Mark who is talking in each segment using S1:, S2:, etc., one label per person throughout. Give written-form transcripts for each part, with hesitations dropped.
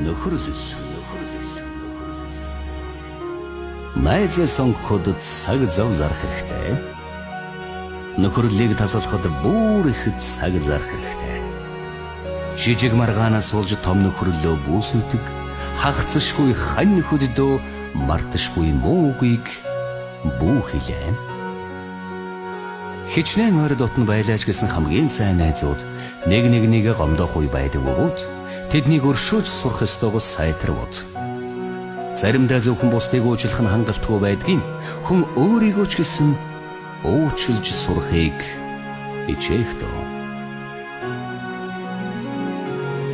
S1: Нөхөрлөл. Найзаа сонгоход цаг зав зарах хэрэгтэй. Нөхөрлөлийг тасалхад бүр их цаг зарах хэрэгтэй. Жижиг маргаанаас болж том нөхөрлөлөө бүүсүүдэг, хагцшгүй хань нөхөддөө марташгүй муугийг бүү хэлээ. Хичнээн ойр дотн байлаач гэсэн хамгийн сайн найзууд нэг-нэгээ гомдох үе байдаг бөгөөд тэднийг өршөөж сурах ёстойгоос сайтарвууд. Заримдаа зөвхөн бусдыг уучлах нь хангалтгүй байдгийн хүн өөрийгөө ч гэсэн уучлж сурахыг хичээх дөө.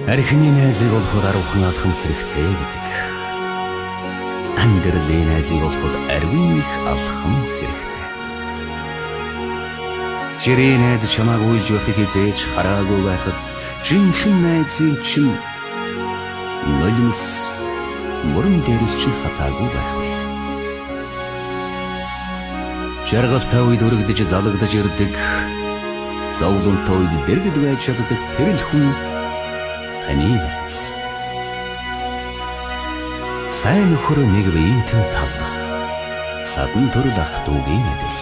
S1: Архины найзыг олоход аруuхан алхам хэрэгтэй гэдэг. Амьдралын найзыг олоход ариун их алхам хэрэгтэй. Жирийн найз чамааг уйлж байхыг хизээж хараагүй байхад жинхэнэ найзын чинь нулимс мөрөн дээрс чинь хатаагүй байх вэ? Жаргалтай үед өргөдөж залгадаж ирдэг, зовлонтой үед дэргэд байж чаддаг тэр л хүн таны найз. Сайн нөхөр нэг биетэн тал, садан төрөл ах дүүгийн адил.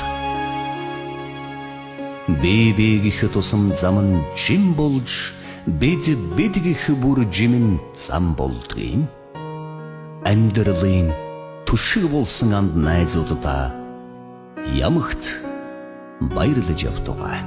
S1: Би гэх тусам зам нь жим болж, бид гэх бүр жим нь зам болдгийн. Амьдралын түшиг болсон анд найзуудаа ямагт баярлаж явдгаа.